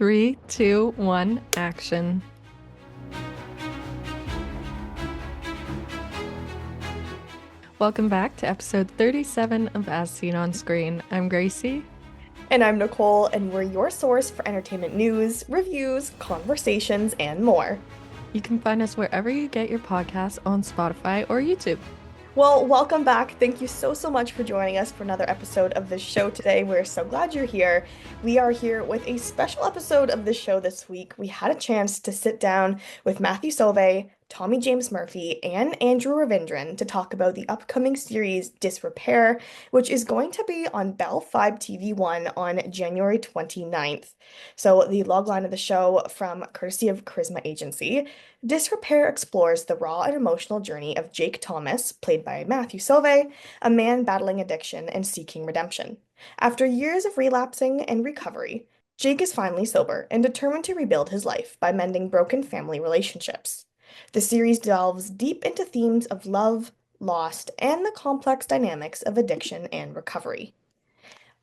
3, 2, 1, action. Welcome back to episode 37 of As Seen on Screen. I'm Gracie. And I'm Nicole, and we're your source for entertainment news, reviews, conversations, and more. You can find us wherever you get your podcasts on Spotify or YouTube. Well, welcome back. Thank you so much for joining us for another episode of this show today. We're so glad you're here. We are here with a special episode of the show this week. We had a chance to sit down with Matthew Sauvé, Tommy James Murphy, and Andrew Ravindran to talk about the upcoming series Disrepair, which is going to be on Bell 5 TV1 on January 29th. So the logline of the show, from courtesy of Charisma Agency: Disrepair explores the raw and emotional journey of Jake Thomas, played by Matthew Sauvé, a man battling addiction and seeking redemption. After years of relapsing and recovery, Jake is finally sober and determined to rebuild his life by mending broken family relationships. The series delves deep into themes of love, loss, and the complex dynamics of addiction and recovery.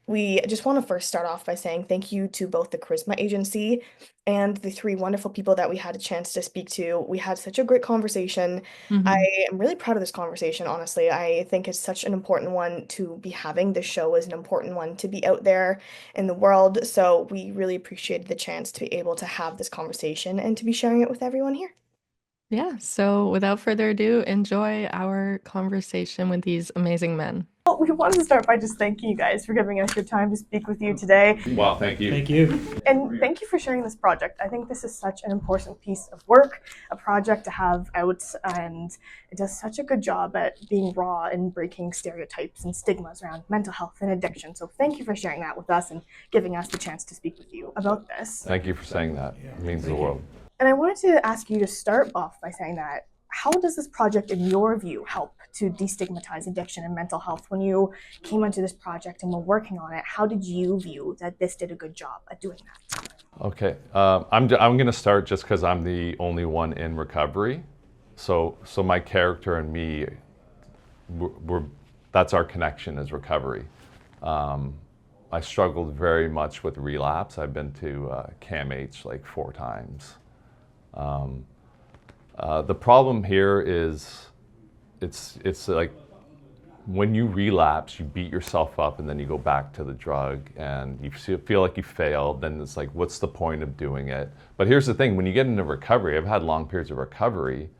We just want to first start off by saying thank you to both the Charisma Agency and the three wonderful people that we had a chance to speak to. We had such a great conversation. I am really proud of this conversation, honestly. I think it's such an important one to be having. The show is an important one to be out there in the world. So we really appreciated the chance to be able to have this conversation and to be sharing it with everyone here. Yeah, so without further ado, enjoy our conversation with these amazing men. Well, we wanted to start by just thanking you guys for giving us your time to speak with you today. Well, thank you. Thank you. And thank you for sharing this project. I think this is such an important piece of work, a project to have out, and it does such a good job at being raw and breaking stereotypes and stigmas around mental health and addiction. So thank you for sharing that with us and giving us the chance to speak with you about this. Thank you for saying that. It means the world. And I wanted to ask you to start off by saying that, how does this project, in your view, help to destigmatize addiction and mental health? When you came into this project and were working on it, how did you view that this did a good job at doing that? Okay, I'm going to start just because I'm the only one in recovery. So my character and me, that's our connection, is recovery. I struggled very much with relapse. I've been to CAMH like 4 times. The problem here is it's like when you relapse, you beat yourself up and then you go back to the drug and you feel like you failed. Then it's like, what's the point of doing it? But here's the thing: when you get into recovery, I've had long periods of recovery,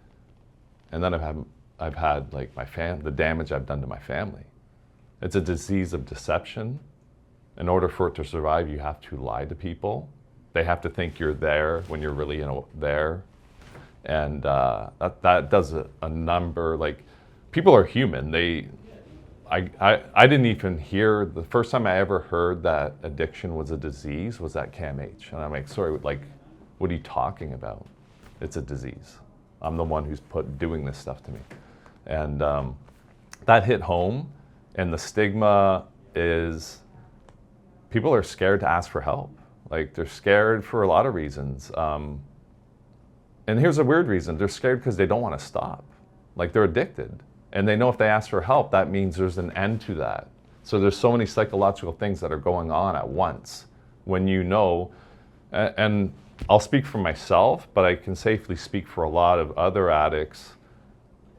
and then I've had like the damage I've done to my family. It's a disease of deception. In order for it to survive, you have to lie to people. They have to think you're there when you're really there. And that does a number. Like, people are human. I didn't even hear, the first time I ever heard that addiction was a disease was at CAMH. And I'm like, sorry, like, what are you talking about? It's a disease. I'm the one who's doing this stuff to me. And that hit home. And the stigma is, people are scared to ask for help. Like, they're scared for a lot of reasons. And here's a weird reason: they're scared because they don't want to stop. Like, they're addicted. And they know if they ask for help, that means there's an end to that. So there's so many psychological things that are going on at once when you know, and I'll speak for myself, but I can safely speak for a lot of other addicts.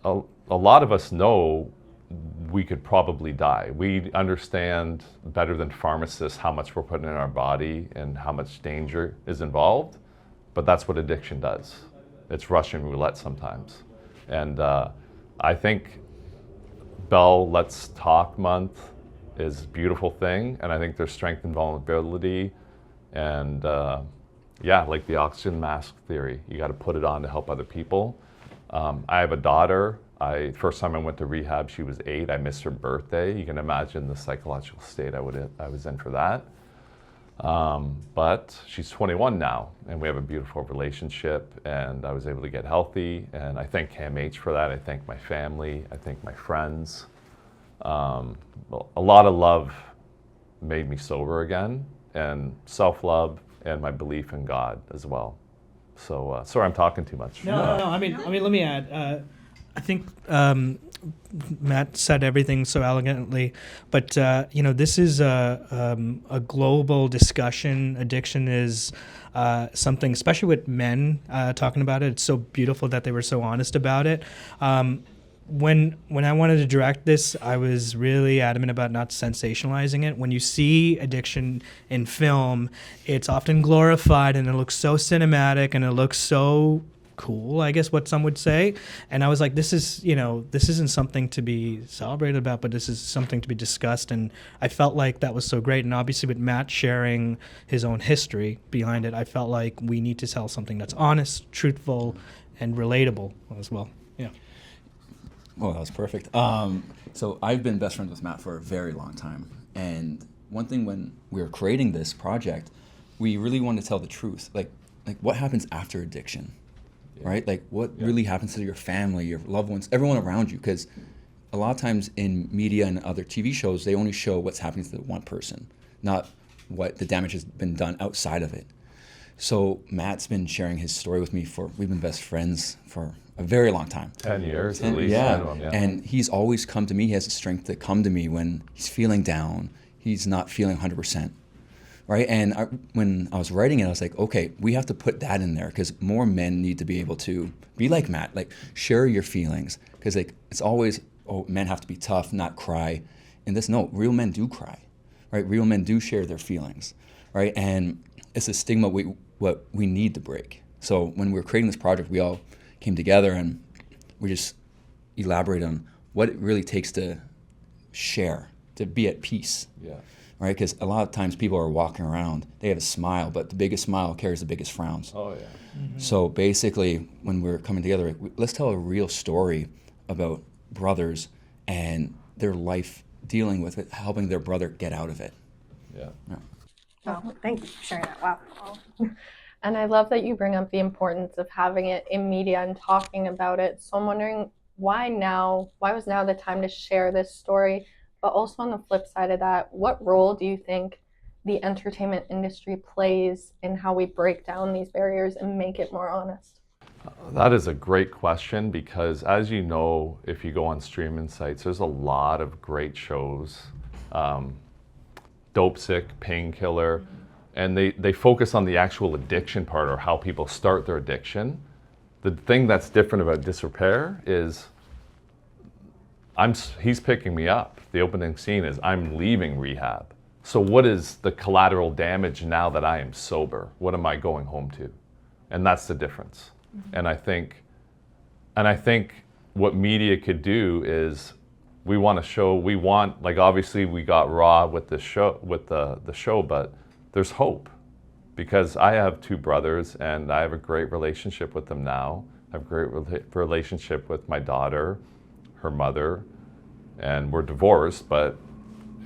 A lot of us know we could probably die. We understand better than pharmacists how much we're putting in our body and how much danger is involved, but that's what addiction does. It's Russian roulette sometimes. And I think Bell Let's Talk Month is a beautiful thing, and I think there's strength in vulnerability, and like the oxygen mask theory, you gotta put it on to help other people. I have a daughter. First time I went to rehab, she was 8. I missed her birthday. You can imagine the psychological state I was in for that. But she's 21 now, and we have a beautiful relationship, and I was able to get healthy, and I thank CAMH for that. I thank my family. I thank my friends. A lot of love made me sober again, and self-love, and my belief in God as well. So sorry I'm talking too much. No. I mean, let me add. I think Matt said everything so elegantly, but this is a global discussion. Addiction is something, especially with men talking about it. It's so beautiful that they were so honest about it. When I wanted to direct this, I was really adamant about not sensationalizing it. When you see addiction in film, it's often glorified and it looks so cinematic and it looks so cool, I guess what some would say. And I was like, this isn't something to be celebrated about, but this is something to be discussed. And I felt like that was so great. And obviously with Matt sharing his own history behind it, I felt like we need to tell something that's honest, truthful, and relatable as well. Yeah. Well, that was perfect. So I've been best friends with Matt for a very long time. And one thing when we were creating this project, we really wanted to tell the truth. Like what happens after addiction, right? Like what really happens to your family, your loved ones, everyone around you? Because a lot of times in media and other TV shows, they only show what's happening to the one person, not what the damage has been done outside of it. So Matt's been sharing his story with me we've been best friends for a very long time. 10 years at least. Yeah. Minimum, yeah. And he's always come to me. He has the strength to come to me when he's feeling down. He's not feeling 100%. Right? And when I was writing it, I was like, okay, we have to put that in there because more men need to be able to be like Matt, like share your feelings. Because like it's always, men have to be tough, not cry. And no, real men do cry, right? Real men do share their feelings, right? And it's a stigma what we need to break. So when we were creating this project, we all came together and we just elaborated on what it really takes to share, to be at peace. Yeah. Right? Because a lot of times people are walking around, they have a smile, but the biggest smile carries the biggest frowns. Oh, yeah. Mm-hmm. So basically, when we're coming together, let's tell a real story about brothers and their life dealing with it, helping their brother get out of it. Yeah. Oh, thank you for sharing that. Wow. And I love that you bring up the importance of having it in media and talking about it. So I'm wondering why was now the time to share this story? But also on the flip side of that, what role do you think the entertainment industry plays in how we break down these barriers and make it more honest? That is a great question because as you know, if you go on streaming sites, there's a lot of great shows. Dope Sick, Painkiller, and they focus on the actual addiction part or how people start their addiction. The thing that's different about Disrepair is he's picking me up. The opening scene is I'm leaving rehab. So what is the collateral damage now that I am sober? What am I going home to? And that's the difference. Mm-hmm. And I think what media could do is obviously we got raw with the show, but there's hope because I have two brothers and I have a great relationship with them now. I have a great relationship with my daughter, her mother, and we're divorced, but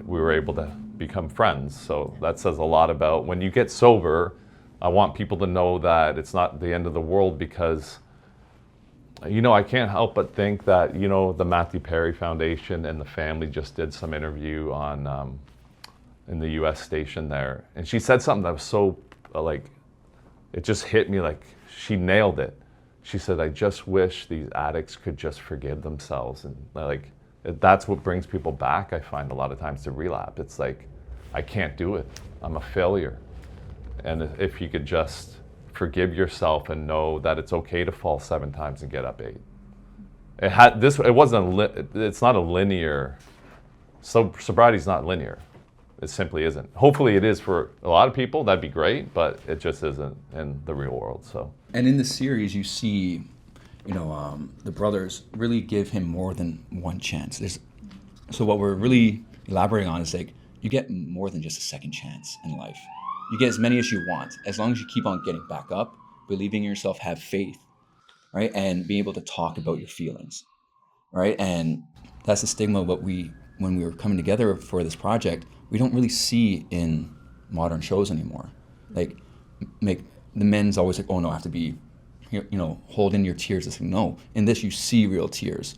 we were able to become friends. So that says a lot about when you get sober. I want people to know that it's not the end of the world because, I can't help but think that, the Matthew Perry Foundation and the family just did some interview on in the U.S. station there, and she said something that was so it just hit me like she nailed it. She said, "I just wish these addicts could just forgive themselves," and that's what brings people back. I find a lot of times to relapse. It's like, I can't do it. I'm a failure. And if you could just forgive yourself and know that it's okay to fall 7 times and get up 8. It's not a linear, sobriety's not linear. It simply isn't. Hopefully it is for a lot of people, that'd be great, but it just isn't in the real world, so. And in the series you see, the brothers really give him more than one chance. So what we're really elaborating on is you get more than just a second chance in life. You get as many as you want, as long as you keep on getting back up, believing in yourself, have faith, right? And being able to talk about your feelings, right? And that's the stigma when we were coming together for this project, we don't really see in modern shows anymore. The men's always oh no, I have to be, hold in your tears. It's no, in this you see real tears,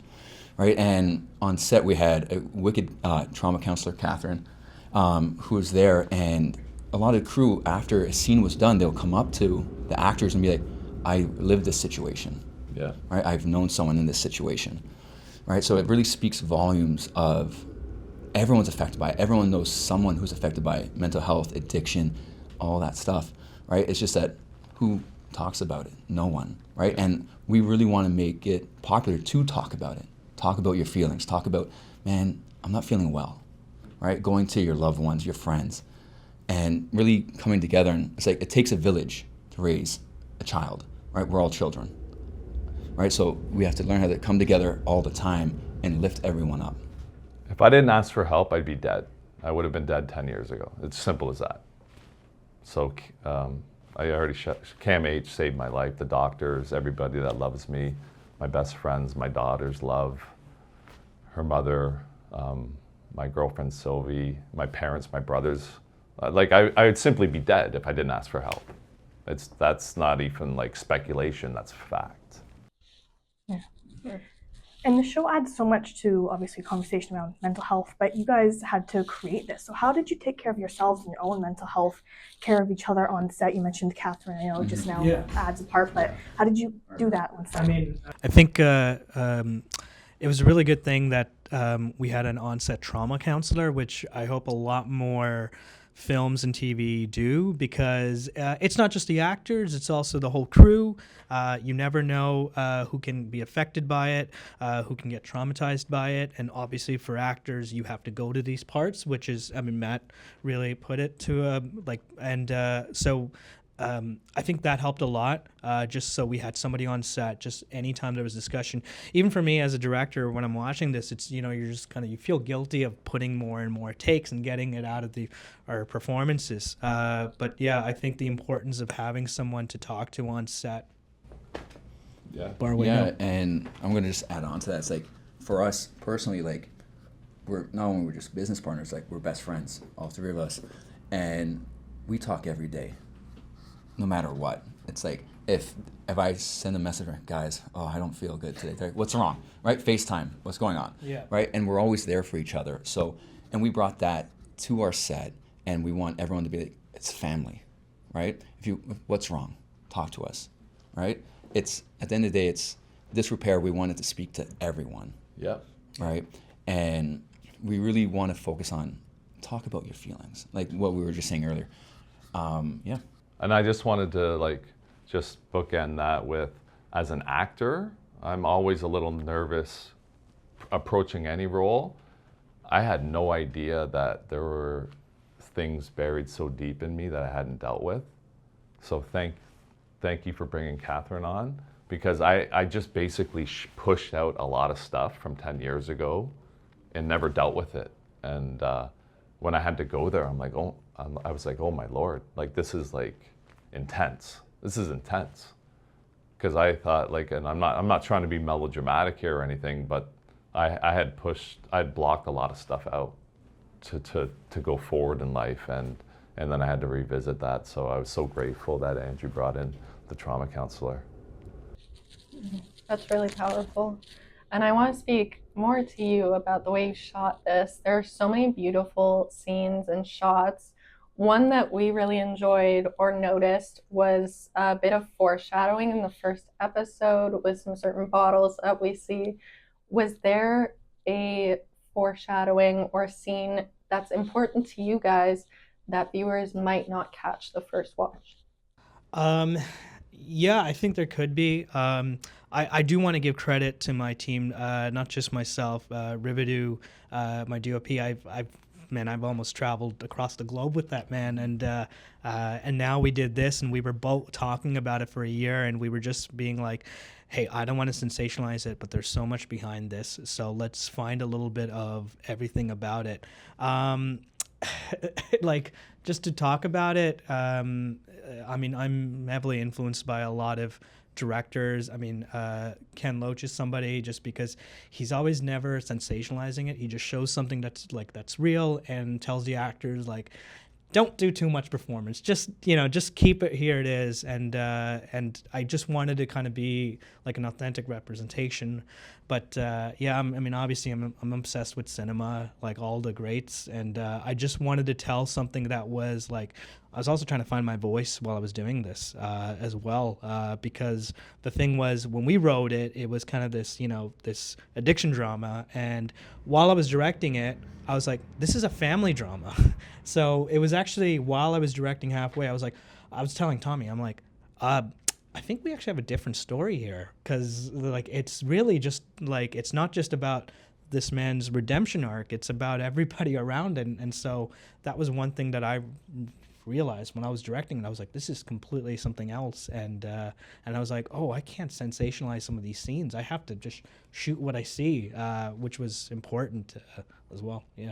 right? And on set we had a wicked trauma counselor, Catherine, who was there, and a lot of the crew, after a scene was done, they'll come up to the actors and be like, I lived this situation. Yeah. Right? I've known someone in this situation. right? So it really speaks volumes of everyone's affected by it. Everyone knows someone who's affected by mental health, addiction, all that stuff, right? It's just that who talks about it? No one, right? And we really want to make it popular to talk about it. Talk about your feelings. Talk about, man, I'm not feeling well, right? Going to your loved ones, your friends, and really coming together. And it's like it takes a village to raise a child, right? We're all children, right? So we have to learn how to come together all the time and lift everyone up. If I didn't ask for help, I'd be dead. I would have been dead 10 years ago. It's simple as that. So I already, Cam H saved my life, the doctors, everybody that loves me, my best friends, my daughters love, her mother, my girlfriend Sauvé, my parents, my brothers. Like I would simply be dead if I didn't ask for help. That's not even like speculation, that's fact. Yeah. And the show adds so much to, obviously, conversation around mental health, but you guys had to create this. So how did you take care of yourselves and your own mental health, care of each other on set? You mentioned Catherine, I know just now adds a part, but how did you do that on set? I mean, I think it was a really good thing that we had an on-set trauma counselor, which I hope a lot more films and TV do, because it's not just the actors, it's also the whole crew. You never know who can be affected by it, who can get traumatized by it. And obviously for actors, you have to go to these parts, which is, I mean, Matt really put it to so I think that helped a lot, just so we had somebody on set, just anytime there was discussion. Even for me as a director, when I'm watching this, it's, you know, you're just kind of, you feel guilty of putting more and more takes and getting it out of our performances. But yeah, I think the importance of having someone to talk to on set. Yeah. And I'm going to just add on to that. It's like, for us personally, like, we're not only we're just business partners, like we're best friends, all three of us. And we talk every day. No matter what. It's like, if I send a message, guys, I don't feel good today. What's wrong? Right? FaceTime. What's going on? Yeah. Right? And we're always there for each other. So, and we brought that to our set, and we want everyone to be like, it's family, right? What's wrong? Talk to us, right? It's, at the end of the day, it's Disrepair. We wanted to speak to everyone. Yeah. Right? And we really want to focus on, talk about your feelings. Like what we were just saying earlier. Yeah. And I just wanted to just bookend that with, as an actor, I'm always a little nervous approaching any role. I had no idea that there were things buried so deep in me that I hadn't dealt with. So thank you for bringing Catherine on, because I just basically pushed out a lot of stuff from 10 years ago and never dealt with it. And when I had to go there, I'm like, I was like, oh my Lord, like this is like intense. This is intense. Because I thought and I'm not trying to be melodramatic here or anything, but I had blocked a lot of stuff out to go forward in life, and then I had to revisit that. So I was so grateful that Andrew brought in the trauma counselor. That's really powerful. And I want to speak more to you about the way you shot this. There are so many beautiful scenes and shots. One that we really enjoyed or noticed was a bit of foreshadowing in the first episode with some certain bottles that we see. Was there a foreshadowing or scene that's important to you guys that viewers might not catch the first watch? Yeah, I think there could be. I do want to give credit to my team, not just myself. Ravindran, my DOP, I've almost traveled across the globe with that man, and now we did this, and we were both talking about it for a year, and we were just being like, hey, I don't want to sensationalize it, but there's so much behind this, so let's find a little bit of everything about it. Like, just to talk about it, I mean, I'm heavily influenced by a lot of directors. I mean, Ken Loach is somebody, just because he's always never sensationalizing it. He just shows something that's real and tells the actors, like, don't do too much performance. Just keep it here it is. And I just wanted to kind of be like an authentic representation. But yeah, I mean, obviously I'm obsessed with cinema, like all the greats. And I just wanted to tell something that was like I was also trying to find my voice while I was doing this as well, because the thing was, when we wrote it, it was kind of this, this addiction drama. And while I was directing it, I was like, this is a family drama. So it was actually, while I was directing halfway, I was telling Tommy, I'm like, I think we actually have a different story here, because like it's really just like, it's not just about this man's redemption arc, it's about everybody around it. And so that was one thing that I realized when I was directing it. I was like, this is completely something else. And I was like, oh, I can't sensationalize some of these scenes. I have to just shoot what I see, which was important as well. Yeah.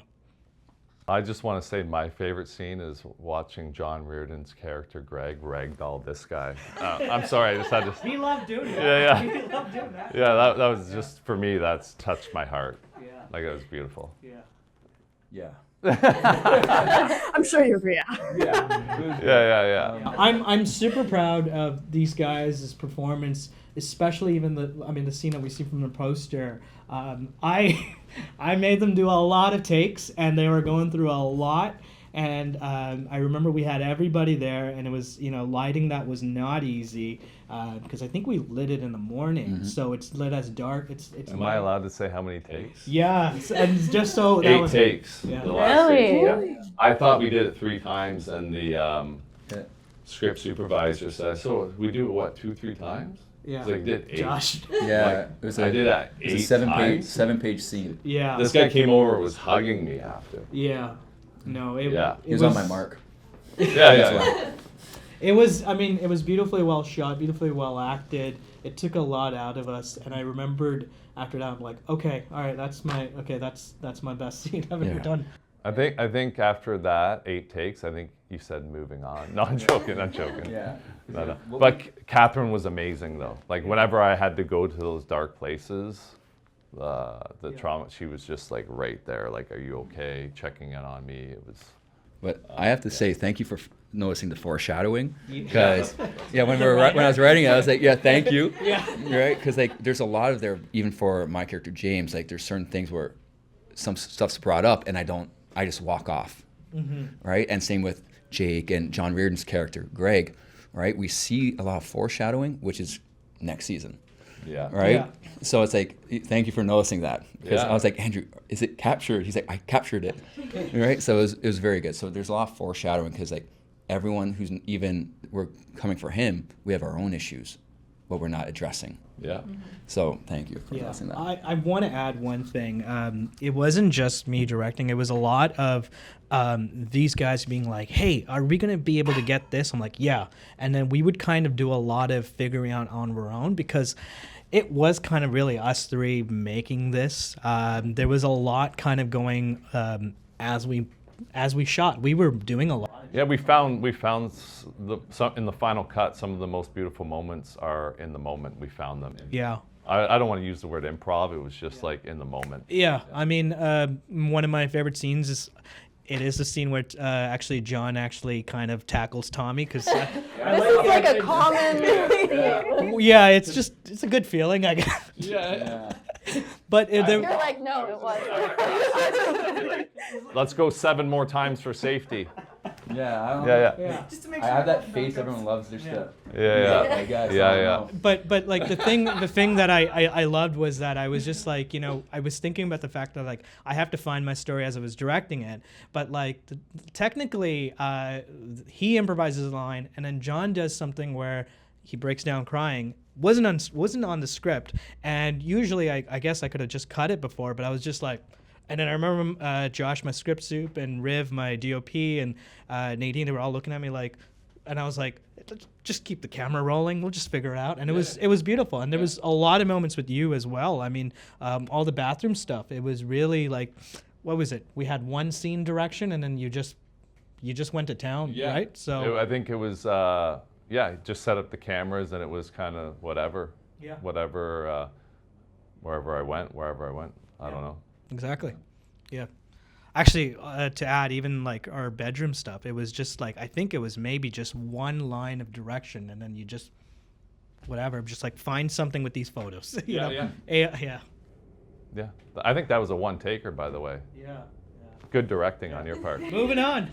I just want to say my favorite scene is watching John Reardon's character Greg ragdoll this guy. I'm sorry, I just had to. We love doing that. Yeah, yeah. We love doing that. Yeah, that was just, for me, that's touched my heart. Yeah. Like, it was beautiful. Yeah. Yeah. I'm sure you agree. Yeah. I'm super proud of these guys' performance, especially even the scene that we see from the poster. I made them do a lot of takes, and they were going through a lot. And I remember we had everybody there, and it was lighting that was not easy, because I think we lit it in the morning, so it's lit as dark. It's. Am I allowed to say how many takes? Yeah, and just so that 8 was takes. Yeah. The last Really? take, yeah. I thought we did it 3 times, and the script supervisor said, "So we do it, what, 2-3 times?" Yeah. It's like, did 8. Josh. Yeah, it was I did that it was 8 a times. 7-page scene. Yeah. This guy came over, was hugging me after. Yeah. No. It He was on my mark. Yeah. It was, it was beautifully well shot, beautifully well acted. It took a lot out of us, and I remembered after that, I'm like, okay, all right, that's my best scene I've ever done. I think after that 8 takes, I think you said moving on. No, I'm joking. Yeah. No. But Catherine was amazing, though. Like, whenever I had to go to those dark places, the trauma, she was just like right there. Like, are you okay? Checking in on me. It was. But I have to say, thank you for noticing the foreshadowing, because when I was writing it, I was like, yeah, thank you. Yeah. Right? Because like there's a lot of there, even for my character James, like there's certain things where some stuff's brought up and I just walk off. Mm-hmm. Right? And same with Jake and John Reardon's character Greg. Right? We see a lot of foreshadowing, which is next season. Yeah. Right? Yeah. So it's like, thank you for noticing that. Because Yeah. I was like, Andrew, is it captured? He's like, I captured it. Right? So it was very good. So there's a lot of foreshadowing, because like everyone who's we're coming for him, we have our own issues, but we're not addressing. Yeah. So thank you for noticing that. I want to add one thing. It wasn't just me directing. It was a lot of these guys being like, hey, are we going to be able to get this? I'm like, yeah. And then we would kind of do a lot of figuring out on our own, because it was kind of really us 3 making this. There was a lot kind of going as we shot. We were doing a lot. Yeah, we found in the final cut, some of the most beautiful moments are in the moment. We found them. Yeah. I don't want to use the word improv. It was just like in the moment. Yeah, one of my favorite scenes is the scene where actually John actually kind of tackles Tommy, because This is like a common. yeah, it's a good feeling, I guess. Yeah. But You're like, no, it wasn't. Let's go 7 more times for safety. Yeah. Yeah. Just to make I have that face everyone loves. There's Yeah. I guess. Yeah. But like the thing that I loved was that I was just like, I was thinking about the fact that like I have to find my story as I was directing it, but like technically he improvises a line, and then John does something where he breaks down crying. Wasn't on the script, and usually I guess I could have just cut it before, but I was just like. And then I remember Josh, my script soup, and Riv, my DOP, and Nadine, they were all looking at me like, and I was like, just keep the camera rolling. We'll just figure it out. And it was beautiful. And there was a lot of moments with you as well. I mean, all the bathroom stuff. It was really like, what was it? We had one scene direction, and then you just went to town, right? So I think it was just set up the cameras, and it was kind of whatever. Yeah. Whatever. Wherever I went. I don't know. Exactly. Yeah. Actually, to add, even like our bedroom stuff, it was just like, I think it was maybe just one line of direction, and then you just, whatever, just like find something with these photos. you know? Yeah. Yeah. I think that was a 1-taker, by the way. Yeah. Good directing on your part. Moving on.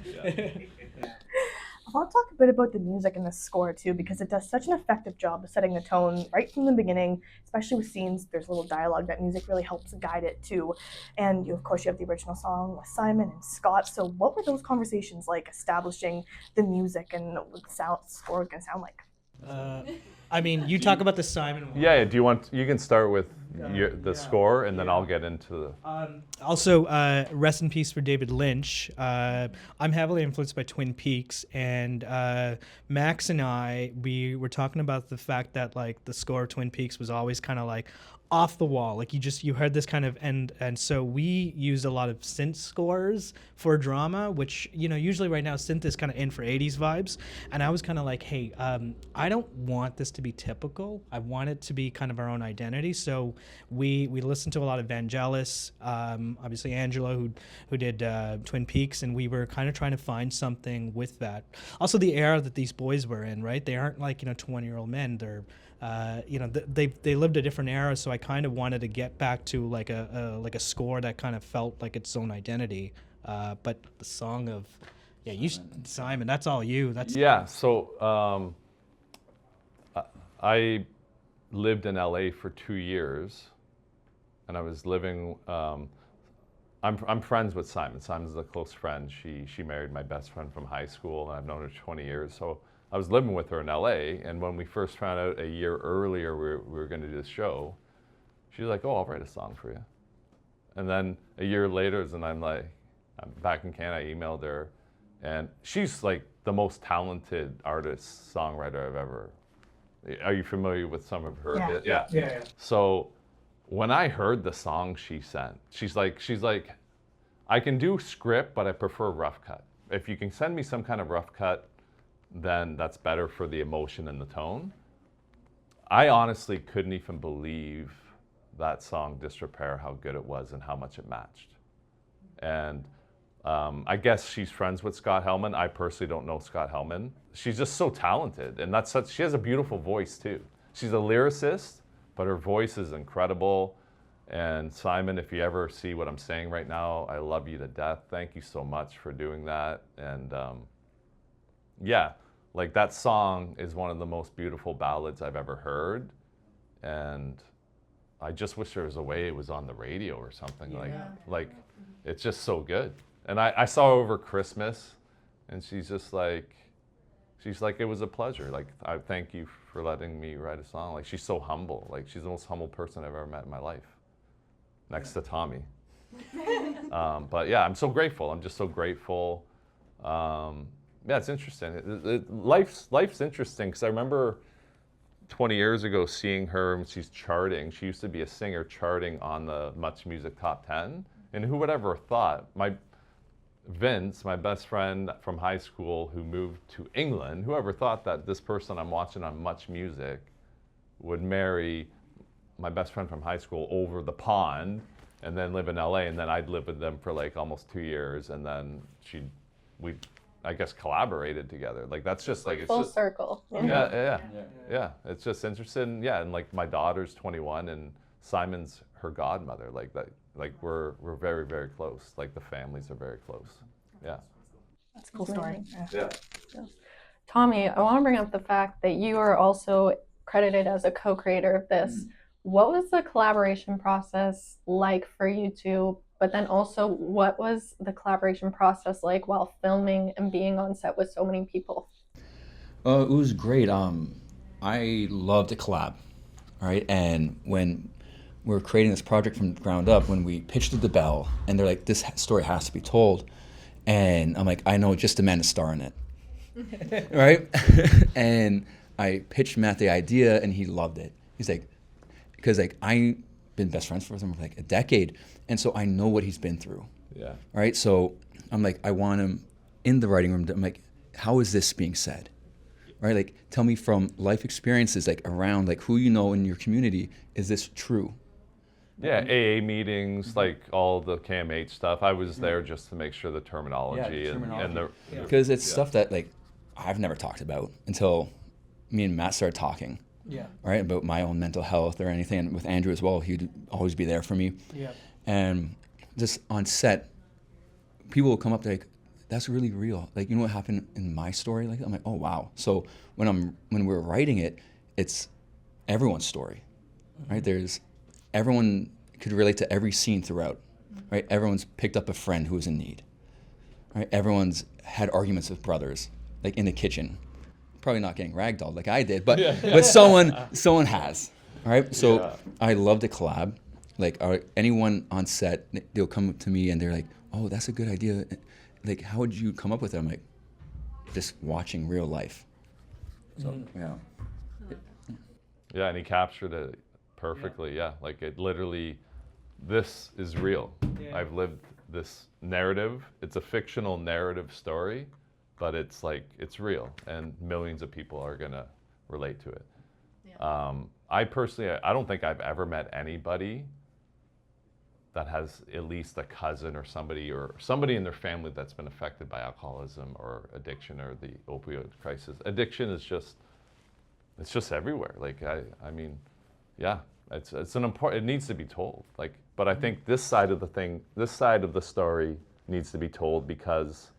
I want to talk a bit about the music and the score too, because it does such an effective job of setting the tone right from the beginning, especially with scenes. There's a little dialogue that music really helps guide it too. And of course, you have the original song with Simon and Scott. So, what were those conversations like establishing the music and what the score was going to sound like? I mean, you talk about the Simon one. Yeah, do you want? You can start with the score, and then I'll get into the. Also, rest in peace for David Lynch. I'm heavily influenced by Twin Peaks, and Max and we were talking about the fact that like the score of Twin Peaks was always kind of like off the wall. Like you heard this kind of and so we used a lot of synth scores for drama, which usually right now synth is kind of in for 80s vibes. And I was kind of like, hey, I don't want this to be typical. I want it to be kind of our own identity. So we listened to a lot of Vangelis, obviously Angela who did Twin Peaks, and we were kind of trying to find something with that. Also the era that these boys were in, right? They aren't like 20-year-old men. They're they lived a different era, so I kind of wanted to get back to like a score that kind of felt like its own identity. But the song of Simon, that's all you. That's So I lived in LA for 2 years, and I was living. I'm friends with Simon. Simon's a close friend. She married my best friend from high school, and I've known her 20 years. So I was living with her in LA, and when we first found out a year earlier we were going to do this show, she was like, "Oh, I'll write a song for you." And then a year later, and I'm back in Canada, I emailed her, and she's like the most talented artist, songwriter I've ever. Are you familiar with some of her? Yeah. So when I heard the song she sent, she's like, I can do script, but I prefer rough cut. If you can send me some kind of rough cut, then that's better for the emotion and the tone. I honestly couldn't even believe that song, Disrepair, how good it was and how much it matched. And I guess she's friends with Scott Hellman. I personally don't know Scott Hellman. She's just so talented, and she has a beautiful voice too. She's a lyricist, but her voice is incredible. And Simon, if you ever see what I'm saying right now, I love you to death. Thank you so much for doing that. And like that song is one of the most beautiful ballads I've ever heard. And I just wish there was a way it was on the radio or something. Like it's just so good. And I saw her over Christmas, and she's like, it was a pleasure. Like, I thank you for letting me write a song. Like, she's so humble. Like, she's the most humble person I've ever met in my life, next to Tommy. But yeah, I'm so grateful. I'm just so grateful. It's interesting. Life's interesting, because I remember 20 years ago seeing her when she's charting. She used to be a singer charting on the Much Music Top 10. And who would ever have thought? Vince, my best friend from high school who moved to England, whoever thought that this person I'm watching on Much Music would marry my best friend from high school over the pond and then live in LA, and then I'd live with them for like almost 2 years, and then we I guess collaborated together. Like that's just like it's full just, circle. Yeah. It's just interesting. Yeah, and like my daughter's 21 and Simon's her godmother. Like that. Like we're very, very close. Like the families are very close. Yeah. That's a cool story. Yeah. Tommy, I want to bring up the fact that you are also credited as a co-creator of this. What was the collaboration process like for you two? But then also, what was the collaboration process like while filming and being on set with so many people? It was great. I love to collab, right? And when we're creating this project from the ground up, when we pitched it to Bell, and they're like, this story has to be told. And I'm like, I know just the man to star in it, right? And I pitched Matt the idea, and he loved it. He's like, because like I've been best friends with him for like a decade, and so I know what he's been through. Yeah. Right. So I'm like, I want him in the writing room. I'm like, how is this being said? Right. Like, tell me from life experiences, like around like who you know in your community, is this true? Yeah, AA meetings, like all the KMH stuff. I was there just to make sure the terminology and the because it's stuff that like I've never talked about until me and Matt started talking. Yeah. Right, about my own mental health or anything, and with Andrew as well, he'd always be there for me. Yeah. And just on set, people will come up to like, that's really real. Like, you know what happened in my story? Like, I'm like, oh wow. So when we're writing it, it's everyone's story, right? Everyone could relate to every scene throughout, right? Everyone's picked up a friend who was in need, right? Everyone's had arguments with brothers, like in the kitchen. Probably not getting ragdolled like I did, but someone has, all right? So I love to collab. Like, anyone on set, they'll come up to me and they're like, oh, that's a good idea. Like, how would you come up with it? I'm like, just watching real life. So, yeah. Yeah, and he captured it perfectly. Yeah, like it literally, this is real. Yeah. I've lived this narrative. It's a fictional narrative story, but it's like, it's real, and millions of people are gonna relate to it. Yeah. I personally, I don't think I've ever met anybody that has at least a cousin or somebody in their family that's been affected by alcoholism or addiction or the opioid crisis. Addiction is just, it's just everywhere. Like, I mean, yeah, it's an important, it needs to be told. Like, but I think this side of the story needs to be told because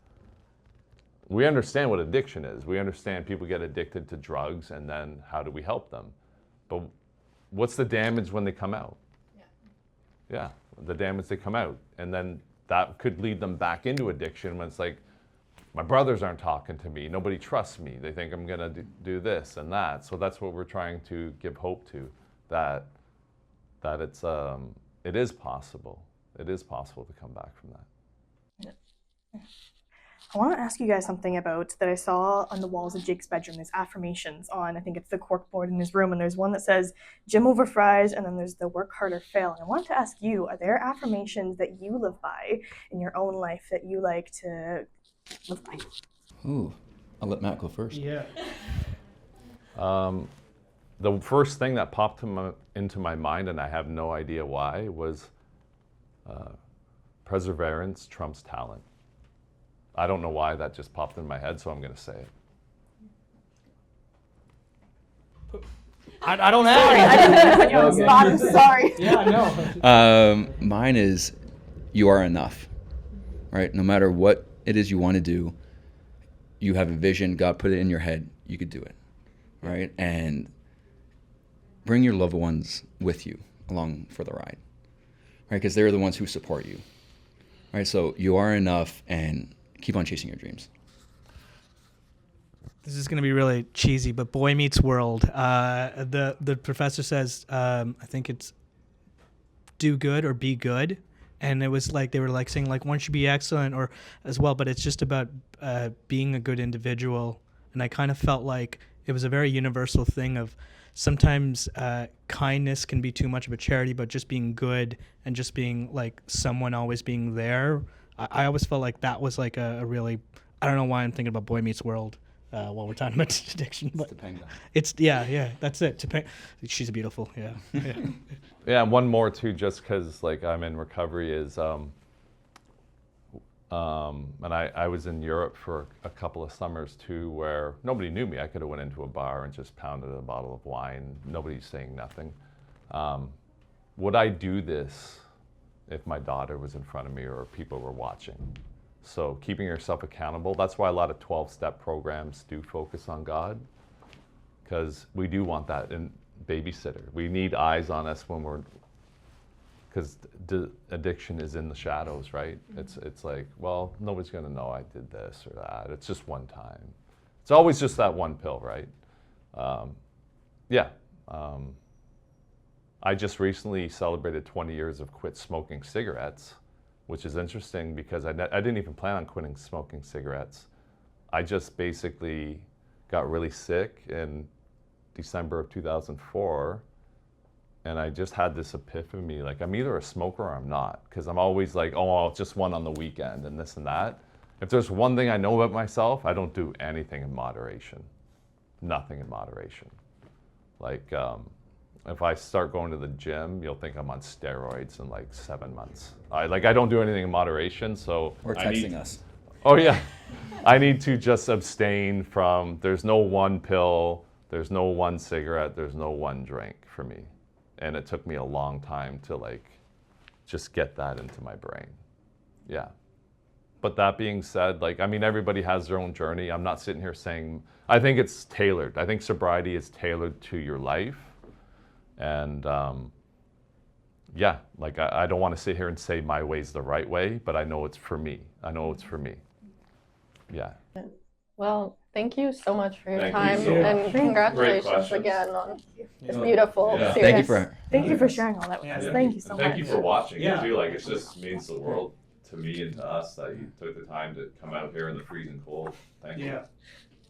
we understand what addiction is. We understand people get addicted to drugs, and then how do we help them? But what's the damage when they come out? Yeah, the damage they come out. And then that could lead them back into addiction when it's like, my brothers aren't talking to me, nobody trusts me, they think I'm gonna do this and that. So that's what we're trying to give hope to, that it is possible. It is possible to come back from that. I want to ask you guys something about that I saw on the walls of Jake's bedroom. There's affirmations on, I think it's the corkboard in his room, and there's one that says gym over fries, and then there's the work harder, fail. And I wanted to ask you, are there affirmations that you live by in your own life that you like to live by? Ooh, I'll let Matt go first. Yeah. The first thing that popped into my mind, and I have no idea why, was perseverance trumps talent. I don't know why that just popped in my head, so I'm going to say it. I don't have Sorry, I didn't put you on the spot. I'm sorry. Yeah, no. Mine is, you are enough, right? No matter what it is you want to do, you have a vision, God put it in your head, you could do it, right? And bring your loved ones with you along for the ride, right? Because they're the ones who support you, right? So you are enough, and keep on chasing your dreams. This is going to be really cheesy, but Boy Meets World. The professor says, I think it's do good or be good. And it was like, they were like saying like one should be excellent or as well, but it's just about being a good individual. And I kind of felt like it was a very universal thing of sometimes kindness can be too much of a charity, but just being good and just being like someone always being there. I always felt like that was like a really, I don't know why I'm thinking about Boy Meets World while we're talking about addiction, but it's that's it. She's beautiful, yeah. Yeah, one more too, just because like I'm in recovery is, and I was in Europe for a couple of summers too, where nobody knew me. I could have went into a bar and just pounded a bottle of wine. Nobody's saying nothing. Would I do this if my daughter was in front of me or people were watching? So keeping yourself accountable. That's why a lot of 12-step programs do focus on God, because we do want that in babysitter. We need eyes on us when we're, because addiction is in the shadows, right? It's like, well, nobody's gonna know I did this or that. It's just one time. It's always just that one pill, right? I just recently celebrated 20 years of quit smoking cigarettes, which is interesting because I didn't even plan on quitting smoking cigarettes. I just basically got really sick in December of 2004, and I just had this epiphany, like I'm either a smoker or I'm not, because I'm always like, oh, I'll just one on the weekend and this and that. If there's one thing I know about myself, I don't do anything in moderation. Nothing in moderation. Like, if I start going to the gym, you'll think I'm on steroids in like 7 months. I don't do anything in moderation, so. Or texting us. Oh yeah. I need to just abstain from, there's no one pill, there's no one cigarette, there's no one drink for me. And it took me a long time to like, just get that into my brain. Yeah. But that being said, like, I mean, everybody has their own journey. I'm not sitting here saying, I think it's tailored. I think sobriety is tailored to your life. And yeah, like, I don't want to sit here and say my way's the right way, but I know it's for me. I know it's for me. Yeah. Well, thank you so much for your Thank you time, so much. and Great congratulations questions. again on this Yeah. beautiful Yeah. series. Thank you for sharing all that with us. Yeah. Thank you so Thank much. you for watching Yeah. it too. Like, it just means the world to me and to us that you took the time to come out here in the freezing cold. Thank you.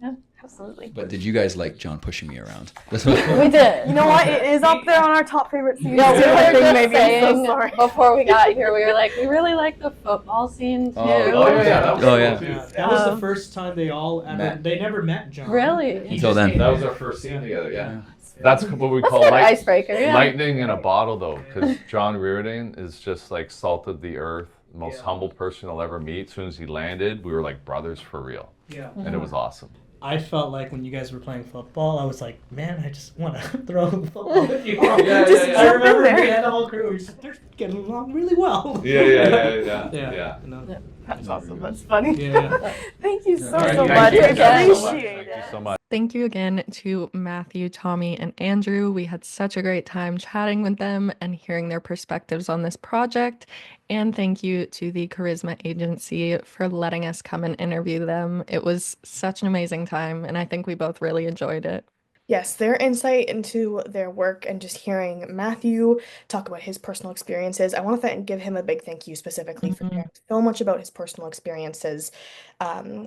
Yeah, absolutely. But did you guys like John pushing me around? We did. You know what? It is up there on our top favorite scenes. No, we too, I were think just maybe. I'm so saying sorry. before we got here, we were like, we really like the football scene too. Oh, that was Oh, cool, yeah. too. Yeah, that was the first time they all ever, Met. they never met John. Really? He Until just then. came That was in. our first scene together, yeah. That's what we That's a call good icebreaker. Yeah. lightning in a bottle, though, because John Reardon is just like salt of the earth, most Yeah. humble person I'll ever meet. As soon as he landed, we were like brothers for real, Yeah. and it was awesome. I felt like when you guys were playing football, I was like, man, I just want to throw the football with you. Yeah, yeah, yeah. I remember there. we had the whole crew. We just, they're getting along really well. Yeah. Yeah. You know? That's awesome. That's funny. Yeah. Thank you so, All right, so thank much. you I guys so much. appreciate Thank you it. so much. Thank you again to Matthew, Tommy, and Andrew. We had such a great time chatting with them and hearing their perspectives on this project. And thank you to the Charisma Agency for letting us come and interview them. It was such an amazing time, and I think we both really enjoyed it. Yes, their insight into their work and just hearing Matthew talk about his personal experiences. I want to give him a big thank you specifically for sharing so much about his personal experiences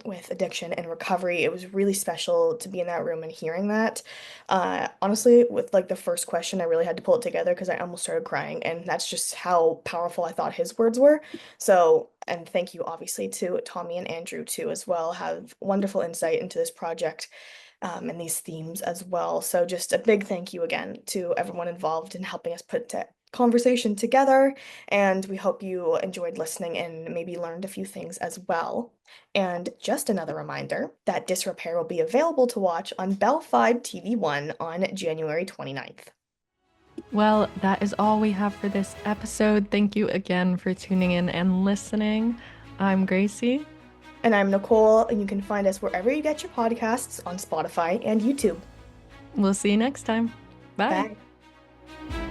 with addiction and recovery. It was really special to be in that room and hearing that. Honestly, with like the first question, I really had to pull it together because I almost started crying, and that's just how powerful I thought his words were. So, and thank you obviously to Tommy and Andrew too as well, have wonderful insight into this project and these themes as well. So just a big thank you again to everyone involved in helping us put that conversation together. And we hope you enjoyed listening and maybe learned a few things as well. And just another reminder that Disrepair will be available to watch on Bell 5 TV1 on January 29th. Well, that is all we have for this episode. Thank you again for tuning in and listening. I'm Gracie. And I'm Nicole, and you can find us wherever you get your podcasts on Spotify and YouTube. We'll see you next time. Bye. Bye.